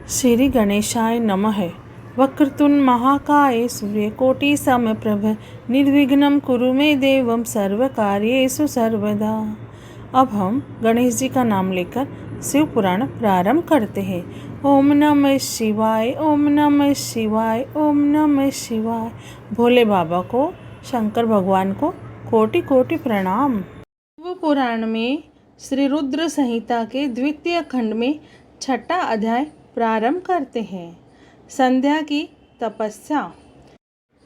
श्री गणेशाय नमः। वक्रतुंड महाकाय सूर्यकोटि समप्रभ निर्विघ्नं कुरु मे देवं सर्वकार्येषु सर्वदा। अब हम गणेश जी का नाम लेकर शिव पुराण प्रारंभ करते हैं। ओम नमः शिवाय, ओम नमः शिवाय, ओम नमः शिवाय। भोले बाबा को, शंकर भगवान को कोटि कोटि प्रणाम। शिव पुराण में श्री रुद्र संहिता के द्वितीय खंड में छठा अध्याय प्रारंभ करते हैं। संध्या की तपस्या।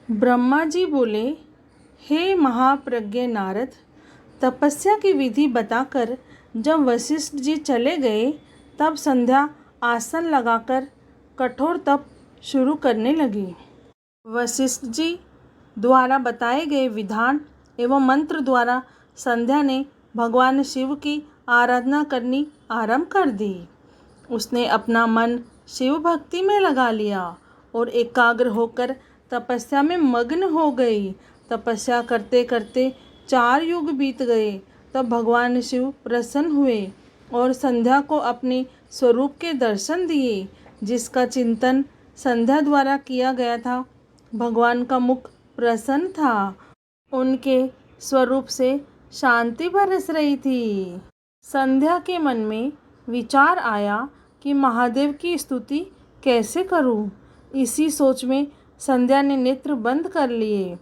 ब्रह्मा जी बोले, हे महाप्रज्ञ नारद, तपस्या की विधि बताकर जब वशिष्ठ जी चले गए तब संध्या आसन लगाकर कठोर तप शुरू करने लगी। वशिष्ठ जी द्वारा बताए गए विधान एवं मंत्र द्वारा संध्या ने भगवान शिव की आराधना करनी आरंभ कर दी। उसने अपना मन शिव भक्ति में लगा लिया और एकाग्र होकर तपस्या में मग्न हो गई। तपस्या करते करते 4 युग बीत गए। तब भगवान शिव प्रसन्न हुए और संध्या को अपने स्वरूप के दर्शन दिए, जिसका चिंतन संध्या द्वारा किया गया था। भगवान का मुख प्रसन्न था, उनके स्वरूप से शांति बरस रही थी। संध्या के मन में विचार आया कि महादेव की स्तुति कैसे करूं। इसी सोच में संध्या ने नेत्र बंद कर लिए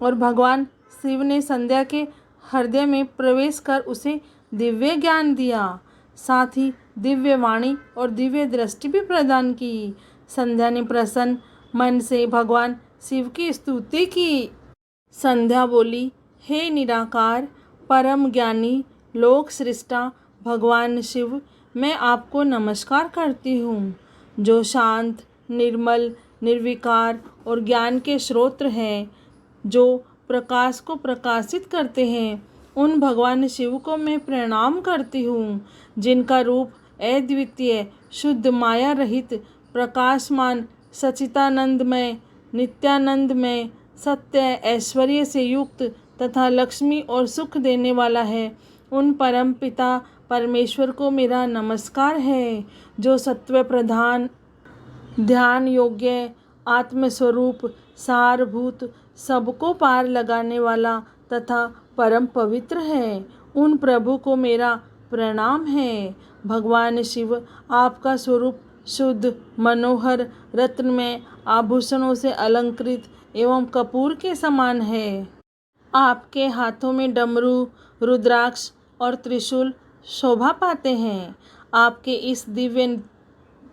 और भगवान शिव ने संध्या के हृदय में प्रवेश कर उसे दिव्य ज्ञान दिया, साथ ही दिव्य वाणी और दिव्य दृष्टि भी प्रदान की। संध्या ने प्रसन्न मन से भगवान शिव की स्तुति की। संध्या बोली, हे निराकार परम ज्ञानी लोक सृष्टा भगवान शिव, मैं आपको नमस्कार करती हूँ, जो शांत, निर्मल, निर्विकार और ज्ञान के स्रोत हैं, जो प्रकाश को प्रकाशित करते हैं। उन भगवान शिव को मैं प्रणाम करती हूँ, जिनका रूप अद्वितीय, शुद्ध, माया रहित, प्रकाशमान, सच्चिदानंदमय, नित्यानंदमय, सत्य, ऐश्वर्य से युक्त तथा लक्ष्मी और सुख देने वाला है। उन परम पिता परमेश्वर को मेरा नमस्कार है, जो सत्व प्रधान, ध्यान योग्य, आत्मस्वरूप, सारभूत, सबको पार लगाने वाला तथा परम पवित्र है। उन प्रभु को मेरा प्रणाम है। भगवान शिव, आपका स्वरूप शुद्ध, मनोहर, रत्नमय, आभूषणों से अलंकृत एवं कपूर के समान है। आपके हाथों में डमरू, रुद्राक्ष और त्रिशूल शोभा पाते हैं। आपके इस दिव्य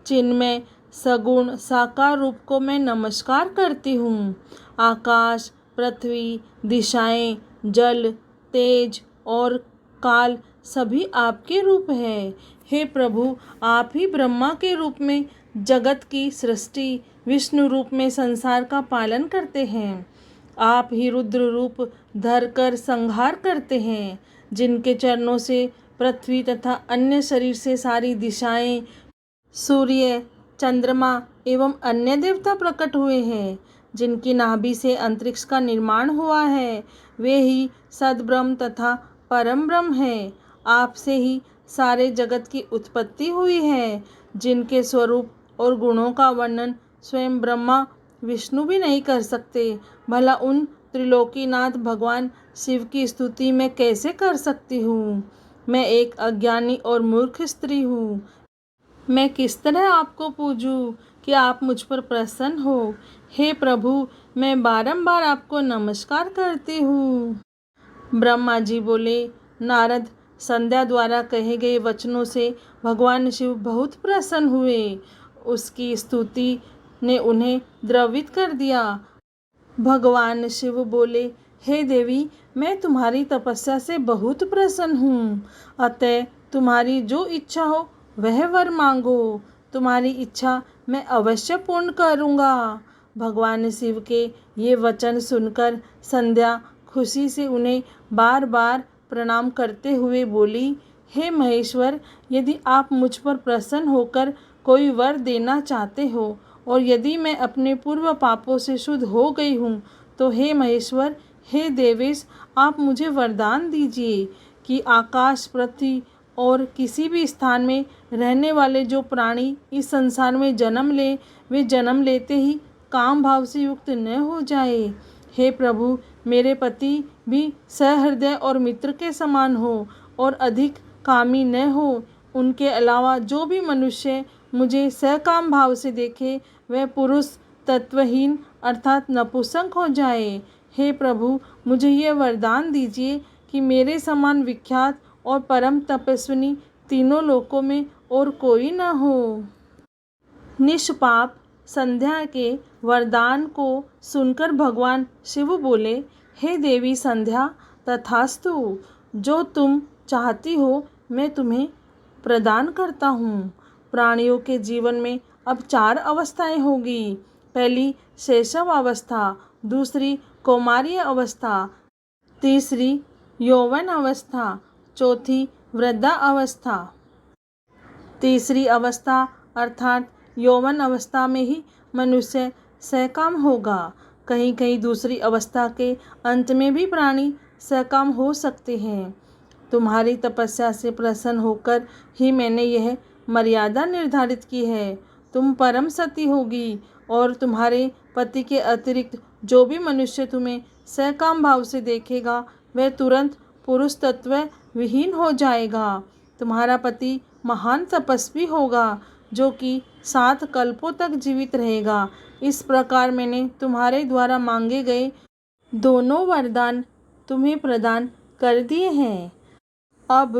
चिन्मय सगुण साकार रूप को मैं नमस्कार करती हूँ। आकाश, पृथ्वी, दिशाएं, जल, तेज और काल सभी आपके रूप हैं। हे प्रभु, आप ही ब्रह्मा के रूप में जगत की सृष्टि, विष्णु रूप में संसार का पालन करते हैं। आप ही रुद्र रूप धरकर संहार करते हैं, जिनके चरणों से पृथ्वी तथा अन्य शरीर से सारी दिशाएं, सूर्य, चंद्रमा एवं अन्य देवता प्रकट हुए हैं। जिनकी नाभि से अंतरिक्ष का निर्माण हुआ है, वे ही सद्ब्रह्म तथा परम ब्रह्म है। आपसे ही सारे जगत की उत्पत्ति हुई है, जिनके स्वरूप और गुणों का वर्णन स्वयं ब्रह्मा विष्णु भी नहीं कर सकते। भला उन त्रिलोकीनाथ भगवान शिव की स्तुति मैं कैसे कर सकती हूँ। मैं एक अज्ञानी और मूर्ख स्त्री हूँ। मैं किस तरह आपको पूजूं कि आप मुझ पर प्रसन्न हो। हे प्रभु, मैं बारंबार आपको नमस्कार करती हूँ। ब्रह्मा जी बोले, नारद, संध्या द्वारा कहे गए वचनों से भगवान शिव बहुत प्रसन्न हुए। उसकी स्तुति ने उन्हें द्रवित कर दिया। भगवान शिव बोले, हे देवी, मैं तुम्हारी तपस्या से बहुत प्रसन्न हूँ। अतः तुम्हारी जो इच्छा हो वह वर मांगो। तुम्हारी इच्छा मैं अवश्य पूर्ण करूँगा। भगवान शिव के ये वचन सुनकर संध्या खुशी से उन्हें बार बार प्रणाम करते हुए बोली, हे महेश्वर, यदि आप मुझ पर प्रसन्न होकर कोई वर देना चाहते हो और यदि मैं अपने पूर्व पापों से शुद्ध हो गई हूँ, तो हे महेश्वर, हे देवेश, आप मुझे वरदान दीजिए कि आकाश, पृथ्वी और किसी भी स्थान में रहने वाले जो प्राणी इस संसार में जन्म ले, वे जन्म लेते ही काम भाव से युक्त न हो जाए। हे प्रभु, मेरे पति भी सहृदय और मित्र के समान हो और अधिक कामी न हो। उनके अलावा जो भी मनुष्य मुझे सकाम भाव से देखे, वह पुरुष तत्वहीन अर्थात नपुंसक हो जाए। हे प्रभु, मुझे यह वरदान दीजिए कि मेरे समान विख्यात और परम तपस्विनी तीनों लोकों में और कोई न हो। निष्पाप संध्या के वरदान को सुनकर भगवान शिव बोले, हे देवी संध्या, तथास्तु। जो तुम चाहती हो मैं तुम्हें प्रदान करता हूँ। प्राणियों के जीवन में अब 4 अवस्थाएं होगी। पहली शैशव अवस्था, दूसरी कौमार्य अवस्था, तीसरी यौवन अवस्था, चौथी वृद्धा अवस्था। तीसरी अवस्था अर्थात यौवन अवस्था में ही मनुष्य सकाम होगा। कहीं कहीं दूसरी अवस्था के अंत में भी प्राणी सकाम हो सकते हैं। तुम्हारी तपस्या से प्रसन्न होकर ही मैंने यह मर्यादा निर्धारित की है। तुम परम सती होगी और तुम्हारे पति के अतिरिक्त जो भी मनुष्य तुम्हें सकाम भाव से देखेगा, वह तुरंत पुरुष तत्व विहीन हो जाएगा। तुम्हारा पति महान तपस्वी होगा जो कि 7 कल्पों तक जीवित रहेगा। इस प्रकार मैंने तुम्हारे द्वारा मांगे गए दोनों वरदान तुम्हें प्रदान कर दिए हैं। अब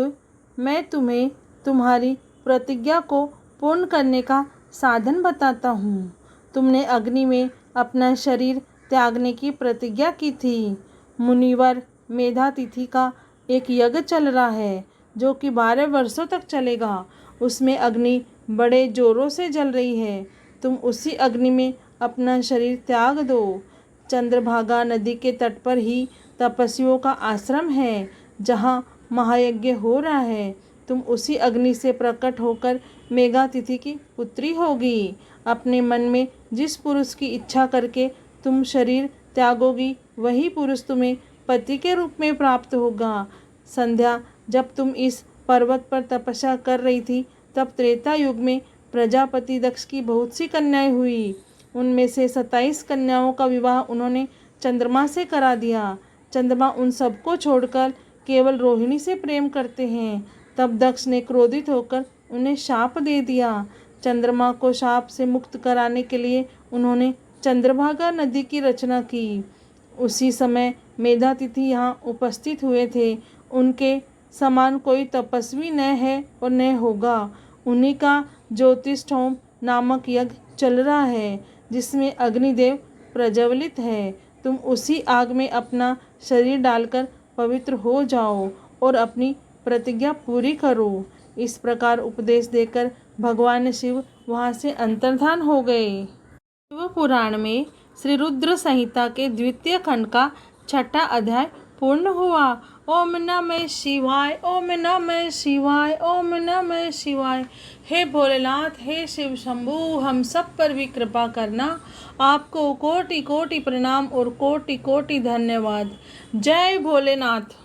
मैं तुम्हें तुम्हारी प्रतिज्ञा को पूर्ण करने का साधन बताता हूँ। तुमने अग्नि में अपना शरीर त्यागने की प्रतिज्ञा की थी। मुनिवर मेधातिथि का एक यज्ञ चल रहा है जो कि 12 वर्षों तक चलेगा। उसमें अग्नि बड़े जोरों से जल रही है। तुम उसी अग्नि में अपना शरीर त्याग दो। चंद्रभागा नदी के तट पर ही तपस्वियों का आश्रम है जहाँ महायज्ञ हो रहा है। तुम उसी अग्नि से प्रकट होकर मेघातिथि की पुत्री होगी। अपने मन में जिस पुरुष की इच्छा करके तुम शरीर त्यागोगी, वही पुरुष तुम्हें पति के रूप में प्राप्त होगा। संध्या, जब तुम इस पर्वत पर तपस्या कर रही थी, तब त्रेता युग में प्रजापति दक्ष की बहुत सी कन्याएं हुई। उनमें से 27 कन्याओं का विवाह उन्होंने चंद्रमा से करा दिया। चंद्रमा उन सबको छोड़कर केवल रोहिणी से प्रेम करते हैं। तब दक्ष ने क्रोधित होकर उन्हें शाप दे दिया। चंद्रमा को शाप से मुक्त कराने के लिए उन्होंने चंद्रभागा नदी की रचना की। उसी समय मेधातिथि यहाँ उपस्थित हुए थे। उनके समान कोई तपस्वी न है और न होगा। उन्हीं का ज्योतिष्ठोम नामक यज्ञ चल रहा है जिसमें अग्निदेव प्रज्वलित है। तुम उसी आग में अपना शरीर डालकर पवित्र हो जाओ और अपनी प्रतिज्ञा पूरी करो। इस प्रकार उपदेश देकर भगवान शिव वहाँ से अंतर्धान हो गए। शिव पुराण में श्री रुद्र संहिता के 2वें खंड का 6ठा अध्याय पूर्ण हुआ। ओम नमः शिवाय, ओम नमः शिवाय, ओम नमः शिवाय। हे भोलेनाथ, हे शिव शंभु, हम सब पर भी कृपा करना। आपको कोटि कोटि प्रणाम और कोटि कोटि धन्यवाद। जय भोलेनाथ।